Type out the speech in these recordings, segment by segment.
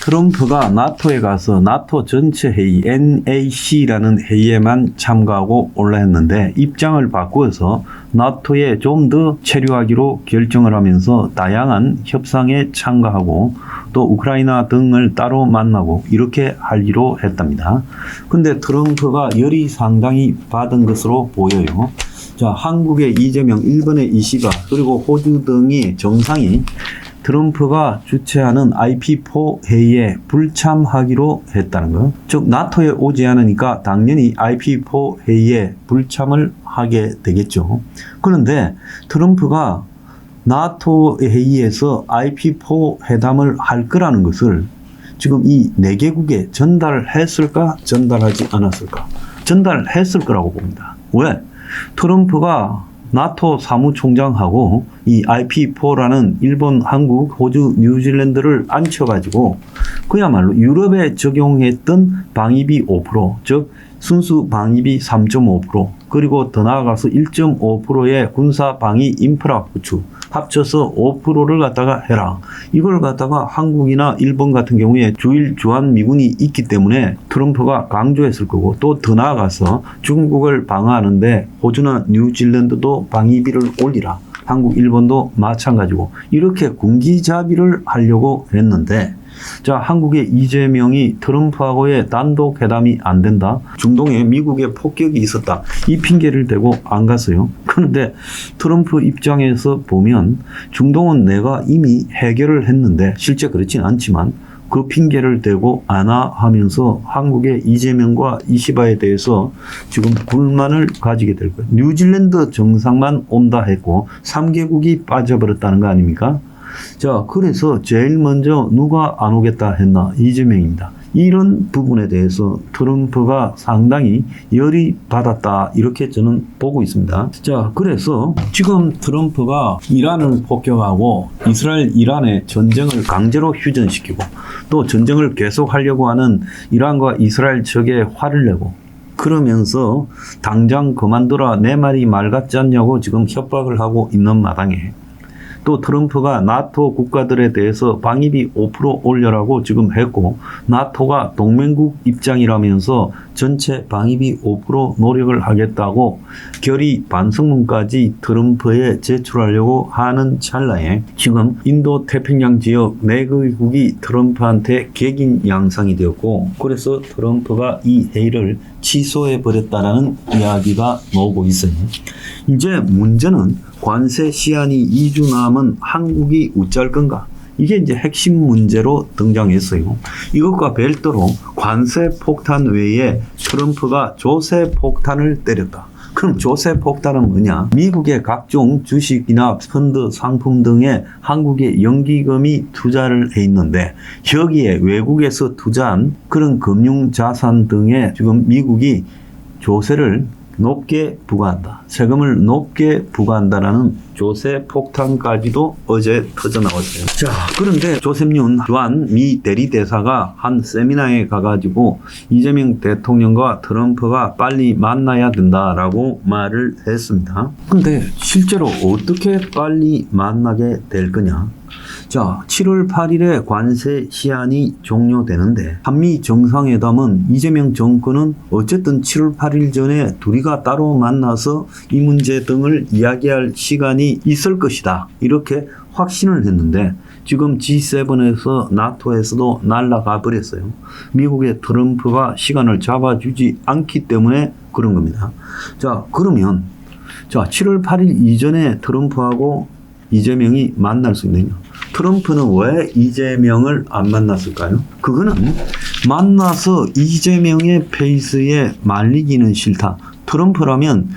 트럼프가 나토에 가서 나토 전체 회의 NAC라는 회의에만 참가하고 올라했는데 입장을 바꾸어서 나토에 좀 더 체류하기로 결정을 하면서 다양한 협상에 참가하고 또 우크라이나 등을 따로 만나고 이렇게 하기로 했답니다. 근데 트럼프가 열이 상당히 받은 것으로 보여요. 자, 한국의 이재명, 일본의 이시가 그리고 호주 등이 정상이 트럼프가 주최하는 IP4 회의에 불참하기로 했다는 것. 즉 나토에 오지 않으니까 당연히 IP4 회의에 불참을 하게 되겠죠. 그런데 트럼프가 나토 회의에서 IP4 회담을 할 거라는 것을 지금 이 4개국에 전달했을까 전달하지 않았을까? 전달했을 거라고 봅니다. 왜? 트럼프가 나토 사무총장하고 이 IP4라는 일본, 한국, 호주, 뉴질랜드를 앉혀가지고 그야말로 유럽에 적용했던 방위비 5%, 즉 순수 방위비 3.5%, 그리고 더 나아가서 1.5%의 군사 방위 인프라 구축, 합쳐서 5%를 갖다가 해라. 이걸 갖다가 한국이나 일본 같은 경우에 주일 주한 미군이 있기 때문에 트럼프가 강조했을 거고, 또 더 나아가서 중국을 방어하는데 호주나 뉴질랜드도 방위비를 올리라. 한국, 일본도 마찬가지고 이렇게 군기자비를 하려고 했는데, 자, 한국의 이재명이 트럼프하고의 단독 회담이 안 된다. 중동에 미국의 폭격이 있었다. 이 핑계를 대고 안 갔어요. 그런데 트럼프 입장에서 보면 중동은 내가 이미 해결을 했는데, 실제 그렇진 않지만 그 핑계를 대고 안아 하면서 한국의 이재명과 이시바에 대해서 지금 불만을 가지게 될 거예요. 뉴질랜드 정상만 온다 했고 3개국이 빠져버렸다는 거 아닙니까? 자, 그래서 제일 먼저 누가 안 오겠다 했나? 이재명입니다. 이런 부분에 대해서 트럼프가 상당히 열이 받았다, 이렇게 저는 보고 있습니다. 자, 그래서 지금 트럼프가 이란을 폭격하고 이스라엘, 이란의 전쟁을 강제로 휴전시키고 또 전쟁을 계속하려고 하는 이란과 이스라엘 측에 화를 내고, 그러면서 당장 그만둬라, 내 말이 말 같지 않냐고 지금 협박을 하고 있는 마당에, 또 트럼프가 나토 국가들에 대해서 방위비 5% 올려라고 지금 했고, 나토가 동맹국 입장이라면서 전체 방위비 5% 노력을 하겠다고 결의 반성문까지 트럼프에 제출하려고 하는 찰나에 지금 인도 태평양 지역 4개국이 트럼프한테 객인 양상이 되었고, 그래서 트럼프가 이 회의를 취소해버렸다라는 이야기가 나오고 있어요. 이제 문제는 관세 시한이 2주 남은 한국이 어쩔 건가? 이게 이제 핵심 문제로 등장했어요. 이것과 별도로 관세 폭탄 외에 트럼프가 조세 폭탄을 때렸다. 그럼 조세 폭탄은 뭐냐? 미국의 각종 주식이나 펀드, 상품 등에 한국의 연기금이 투자를 해 있는데, 여기에 외국에서 투자한 그런 금융자산 등에 지금 미국이 조세를 높게 부과한다. 세금을 높게 부과한다라는 조세 폭탄까지도 어제 터져 나왔어요. 자, 그런데 조셉 윤 주한 미 대리대사가 한 세미나에 가가지고 이재명 대통령과 트럼프가 빨리 만나야 된다라고 말을 했습니다. 근데 실제로 어떻게 빨리 만나게 될 거냐? 자, 7월 8일에 관세 시한이 종료되는데, 한미 정상회담은 이재명 정권은 어쨌든 7월 8일 전에 둘이가 따로 만나서 이 문제 등을 이야기할 시간이 있을 것이다, 이렇게 확신을 했는데, 지금 G7에서 나토에서도 날아가 버렸어요. 미국의 트럼프가 시간을 잡아주지 않기 때문에 그런 겁니다. 자, 그러면 7월 8일 이전에 트럼프하고 이재명이 만날 수 있느냐? 트럼프는 왜 이재명을 안 만났을까요? 그거는 만나서 이재명의 페이스에 말리기는 싫다. 트럼프라면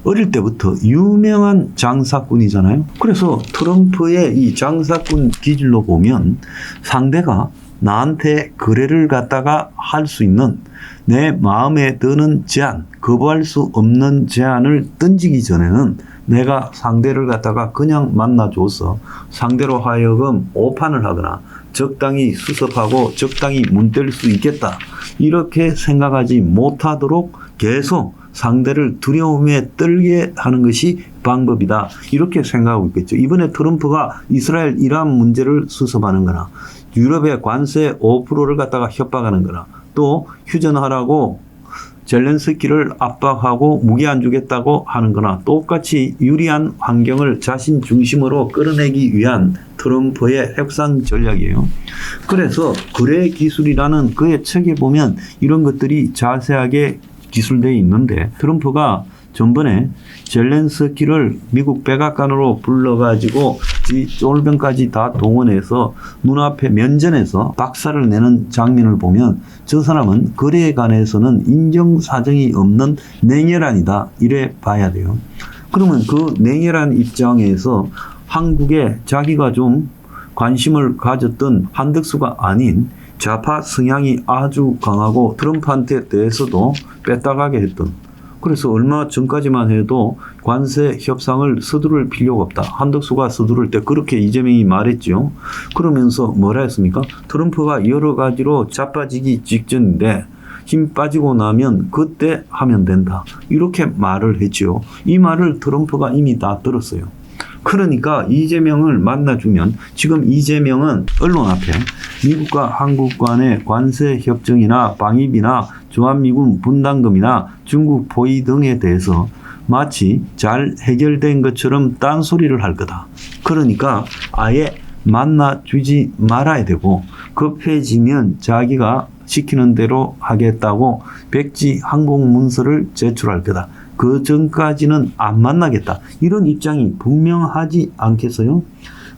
어릴 때부터 유명한 장사꾼이잖아요. 그래서 트럼프의 이 장사꾼 기질로 보면 상대가 나한테 거래를 갖다가 할 수 있는, 내 마음에 드는 제안, 거부할 수 없는 제안을 던지기 전에는 내가 상대를 갖다가 그냥 만나줘서 상대로 하여금 오판을 하거나 적당히 수습하고 적당히 문댈 수 있겠다, 이렇게 생각하지 못하도록 계속 상대를 두려움에 떨게 하는 것이 방법이다, 이렇게 생각하고 있겠죠. 이번에 트럼프가 이스라엘, 이란 문제를 수습하는 거나 유럽의 관세 5%를 갖다가 협박하는 거나 또 휴전하라고 젤렌스키를 압박하고 무기 안 주겠다고 하는 거나 똑같이 유리한 환경을 자신 중심으로 끌어내기 위한 트럼프의 협상 전략이에요. 그래서 거래 기술이라는 그의 책에 보면 이런 것들이 자세하게 기술되어 있는데 트럼프가 전번에 젤렌스키를 미국 백악관으로 불러가지고 쫄병까지 다 동원해서 눈앞에 면전에서 박살을 내는 장면을 보면 저 사람은 거래에 관해서는 인정사정이 없는 냉혈한이다 이래 봐야 돼요. 그러면 그 냉혈한 입장에서 한국에 자기가 좀 관심을 가졌던 한덕수가 아닌 좌파 성향이 아주 강하고 트럼프한테 대해서도 뺐다가게 했던, 그래서 얼마 전까지만 해도 관세 협상을 서두를 필요가 없다. 한덕수가 서두를 때 그렇게 이재명이 말했죠. 그러면서 뭐라 했습니까? 트럼프가 여러 가지로 자빠지기 직전인데 힘 빠지고 나면 그때 하면 된다. 이렇게 말을 했죠. 이 말을 트럼프가 이미 다 들었어요. 그러니까 이재명을 만나주면 지금 이재명은 언론 앞에 미국과 한국 간의 관세 협정이나 방위비나 주한미군 분담금이나 중국 포위 등에 대해서 마치 잘 해결된 것처럼 딴소리를 할 거다. 그러니까 아예 만나주지 말아야 되고 급해지면 자기가 시키는 대로 하겠다고 백지 항공 문서를 제출할 거다. 그 전까지는 안 만나겠다. 이런 입장이 분명하지 않겠어요?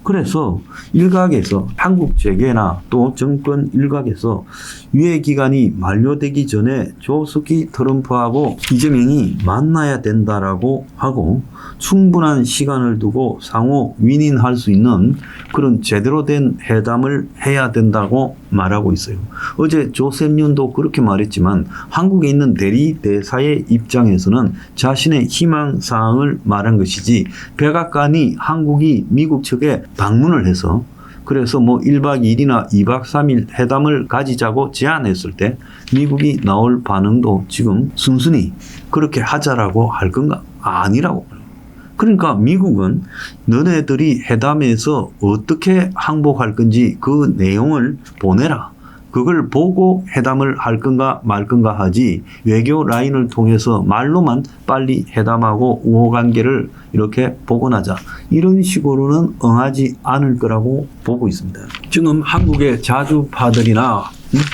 그래서 일각에서 한국 재계나 또 정권 일각에서 유예 기간이 만료되기 전에 조속히 트럼프하고 이재명이 만나야 된다라고 하고 충분한 시간을 두고 상호 윈윈할 수 있는 그런 제대로 된 회담을 해야 된다고 말하고 있어요. 어제 조셉 윤도 그렇게 말했지만 한국에 있는 대리 대사의 입장에서는 자신의 희망사항을 말한 것이지 백악관이 한국이 미국 측에 방문을 해서 그래서 뭐 1박 2일이나 2박 3일 회담을 가지자고 제안했을 때 미국이 나올 반응도 지금 순순히 그렇게 하자라고 할 건가? 아니라고. 그러니까 미국은 너네들이 회담에서 어떻게 항복할 건지 그 내용을 보내라. 그걸 보고 회담을 할 건가 말 건가 하지 외교 라인을 통해서 말로만 빨리 회담하고 우호관계를 이렇게 복원하자. 이런 식으로는 응하지 않을 거라고 보고 있습니다. 지금 한국의 자주파들이나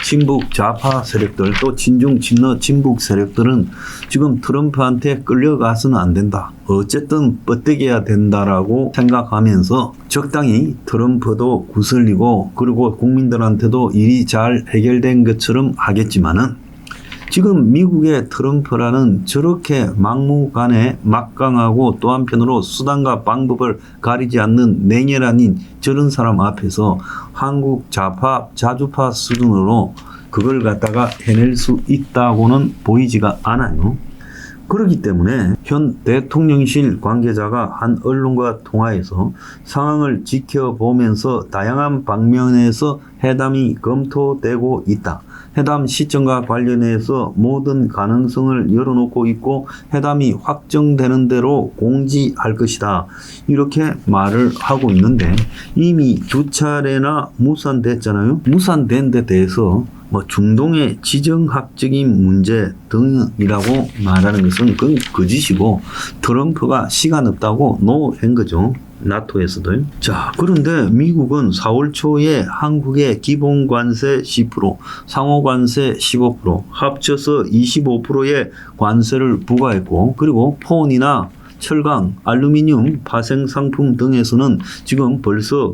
친북 좌파 세력들 또 친중 친러 친북 세력들은 지금 트럼프한테 끌려가서는 안 된다. 어쨌든 뻗대겨야 된다라고 생각하면서 적당히 트럼프도 구슬리고 그리고 국민들한테도 일이 잘 해결된 것처럼 하겠지만은 지금 미국의 트럼프라는 저렇게 막무가내 막강하고 또 한편으로 수단과 방법을 가리지 않는 냉혈한인 저런 사람 앞에서 한국 좌파 자주파 수준으로 그걸 갖다가 해낼 수 있다고는 보이지가 않아요. 그렇기 때문에 현 대통령실 관계자가 한 언론과 통화에서 상황을 지켜보면서 다양한 방면에서 회담이 검토되고 있다. 회담 시점과 관련해서 모든 가능성을 열어놓고 있고 회담이 확정되는 대로 공지할 것이다. 이렇게 말을 하고 있는데 이미 두 차례나 무산됐잖아요. 무산된 데 대해서 뭐 중동의 지정학적인 문제 등이라고 말하는 것은 그건 거짓이고 트럼프가 시간 없다고 노한 거죠. 나토에서도요. 자, 그런데 미국은 4월 초에 한국에 기본 관세 10%, 상호 관세 15%, 합쳐서 25%의 관세를 부과했고 그리고 폰이나 철강, 알루미늄, 파생 상품 등에서는 지금 벌써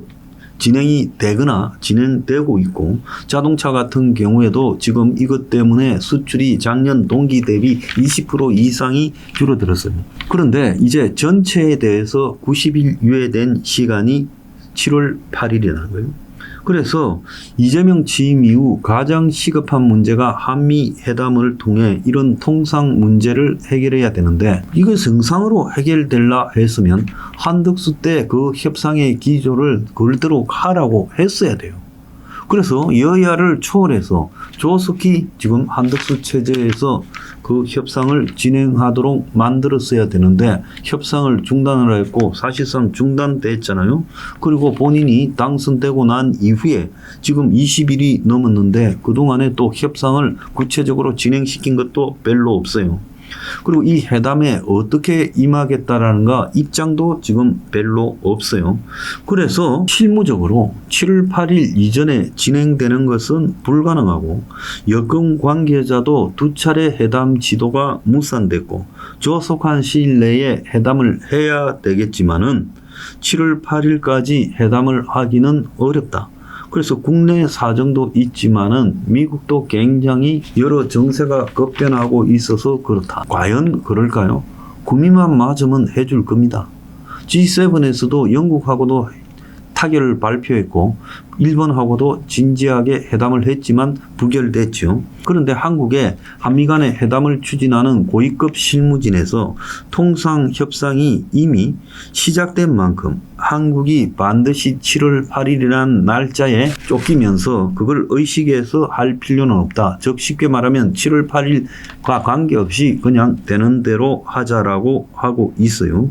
진행이 되거나 진행되고 있고 자동차 같은 경우에도 지금 이것 때문에 수출이 작년 동기 대비 20% 이상이 줄어들었어요. 그런데 이제 전체에 대해서 90일 유예된 시간이 7월 8일이라는 거예요. 그래서 이재명 취임 이후 가장 시급한 문제가 한미 회담을 통해 이런 통상 문제를 해결해야 되는데 이거 정상으로 해결되려 했으면 한덕수 때 그 협상의 기조를 걸도록 하라고 했어야 돼요. 그래서 여야를 초월해서 조속히 지금 한덕수 체제에서 그 협상을 진행하도록 만들었어야 되는데 협상을 중단을 했고 사실상 중단됐잖아요. 그리고 본인이 당선되고 난 이후에 지금 20일이 넘었는데 그동안에 또 협상을 구체적으로 진행시킨 것도 별로 없어요. 그리고 이 회담에 어떻게 임하겠다라는가 입장도 지금 별로 없어요. 그래서 실무적으로 7월 8일 이전에 진행되는 것은 불가능하고 여권 관계자도 두 차례 회담 지도가 무산됐고 조속한 시일 내에 회담을 해야 되겠지만은 7월 8일까지 회담을 하기는 어렵다. 그래서 국내 사정도 있지만은 미국도 굉장히 여러 정세가 급변하고 있어서 그렇다. 과연 그럴까요? 구미만 맞으면 해줄 겁니다. G7에서도 영국하고도 타결을 발표했고 일본하고도 진지하게 회담을 했지만 부결됐죠. 그런데 한국에 한미 간의 회담을 추진하는 고위급 실무진에서 통상협상이 이미 시작된 만큼 한국이 반드시 7월 8일이라는 날짜에 쫓기면서 그걸 의식해서 할 필요는 없다. 즉 쉽게 말하면 7월 8일과 관계없이 그냥 되는 대로 하자라고 하고 있어요.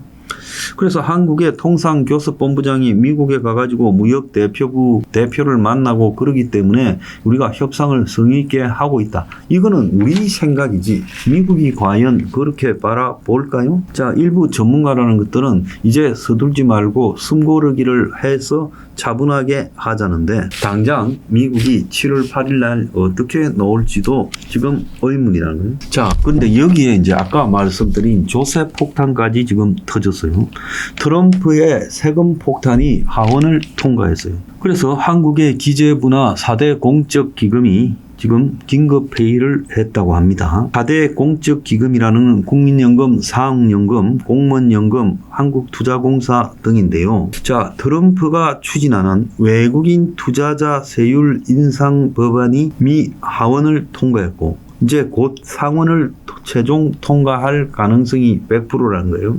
그래서 한국의 통상교섭본부장이 미국에 가가지고 무역대표를 만나고 그러기 때문에 우리가 협상을 성의 있게 하고 있다. 이거는 우리 생각이지 미국이 과연 그렇게 바라볼까요? 자, 일부 전문가라는 것들은 이제 서둘지 말고 숨고르기를 해서 차분하게 하자는데 당장 미국이 7월 8일 날 어떻게 나올지도 지금 의문이라는 거예요. 자, 그런데 여기에 이제 아까 말씀드린 조세 폭탄까지 지금 터졌어요. 트럼프의 세금 폭탄이 하원을 통과했어요. 그래서 한국의 기재부나 4대 공적기금이 지금 긴급회의를 했다고 합니다. 4대 공적기금이라는 국민연금, 사학연금, 공무원연금, 한국투자공사 등인데요. 자, 트럼프가 추진하는 외국인 투자자 세율 인상 법안이 미 하원을 통과했고 이제 곧 상원을 최종 통과할 가능성이 100%라는 거예요.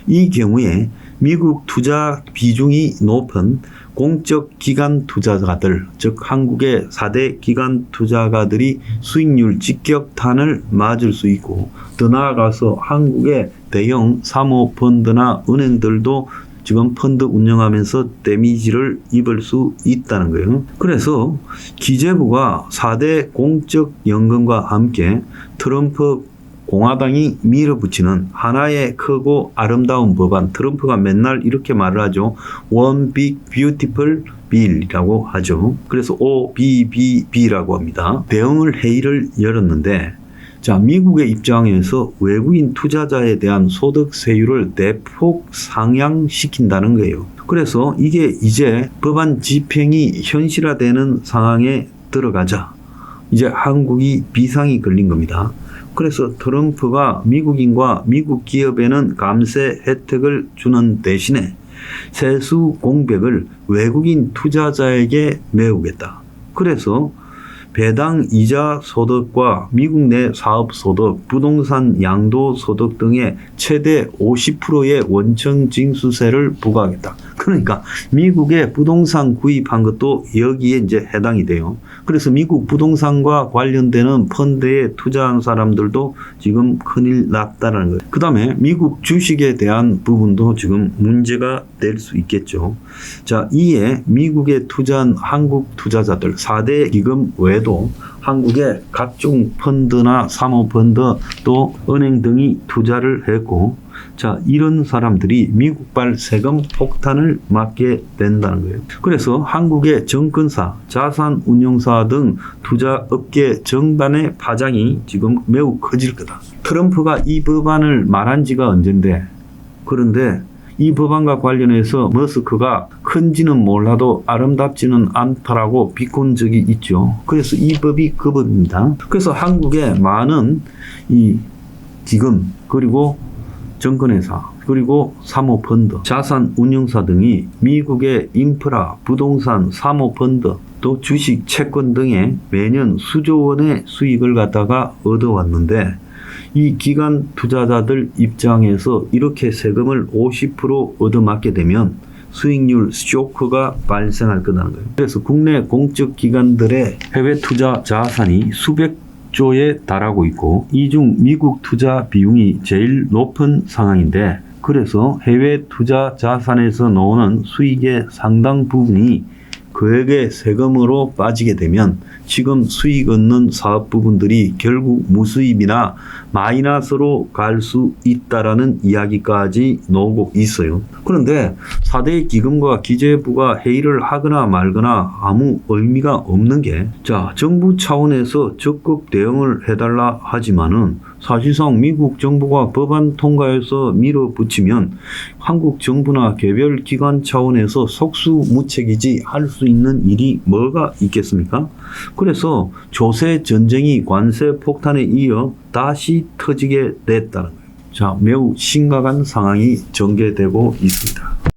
이 경우에 미국 투자 비중이 높은 공적 기관 투자가들, 즉 한국의 4대 기관 투자가들이 수익률 직격탄을 맞을 수 있고 더 나아가서 한국의 대형 사모펀드나 은행들도 지금 펀드 운영하면서 데미지를 입을 수 있다는 거예요. 그래서 기재부가 4대 공적연금과 함께 트럼프 공화당이 밀어붙이는 하나의 크고 아름다운 법안, 트럼프가 맨날 이렇게 말을 하죠. One Big Beautiful Bill이라고 하죠. 그래서 OBBB라고 합니다. 대응을 회의를 열었는데 자, 미국의 입장에서 외국인 투자자에 대한 소득세율을 대폭 상향시킨다는 거예요. 그래서 이게 이제 법안 집행이 현실화되는 상황에 들어가자 이제 한국이 비상이 걸린 겁니다. 그래서 트럼프가 미국인과 미국 기업에는 감세 혜택을 주는 대신에 세수 공백을 외국인 투자자에게 메우겠다. 그래서 배당 이자 소득과 미국 내 사업 소득, 부동산 양도 소득 등의 최대 50%의 원천 징수세를 부과하겠다. 그러니까 미국의 부동산 구입한 것도 여기에 이제 해당이 돼요. 그래서 미국 부동산과 관련되는 펀드에 투자한 사람들도 지금 큰일 났다는 거예요. 그 다음에 미국 주식에 대한 부분도 지금 문제가 될 수 있겠죠. 자, 이에 미국에 투자한 한국 투자자들 4대 기금 외에도 한국의 각종 펀드나 사모펀드 또 은행 등이 투자를 했고 자, 이런 사람들이 미국발 세금 폭탄을 맞게 된다는 거예요. 그래서 한국의 정권사, 자산운용사 등 투자업계 전반의 파장이 지금 매우 커질 거다. 트럼프가 이 법안을 말한 지가 언젠데 그런데 이 법안과 관련해서 머스크가 큰지는 몰라도 아름답지는 않다라고 비꼰 적이 있죠. 그래서 이 법이 그 법입니다. 그래서 한국의 많은 이 기금 그리고 정권회사 그리고 사모펀드, 자산운용사 등이 미국의 인프라, 부동산, 사모펀드 또 주식, 채권 등에 매년 수조 원의 수익을 갖다가 얻어왔는데 이 기관 투자자들 입장에서 이렇게 세금을 50% 얻어맞게 되면 수익률 쇼크가 발생할 거라는 거예요. 그래서 국내 공적 기관들의 해외 투자 자산이 수백 조에 달하고 있고 이 중 미국 투자 비용이 제일 높은 상황인데 그래서 해외 투자 자산에서 나오는 수익의 상당 부분이 그에게 세금으로 빠지게 되면 지금 수익 얻는 사업 부분들이 결국 무수입이나 마이너스로 갈 수 있다라는 이야기까지 나오고 있어요. 그런데 4대 기금과 기재부가 회의를 하거나 말거나 아무 의미가 없는 게 정부 차원에서 적극 대응을 해달라 하지만은 사실상 미국 정부가 법안 통과해서 밀어붙이면 한국 정부나 개별 기관 차원에서 속수무책이지 할 수 있는 일이 뭐가 있겠습니까? 그래서 조세 전쟁이 관세 폭탄에 이어 다시 터지게 됐다는 거예요. 매우 심각한 상황이 전개되고 있습니다.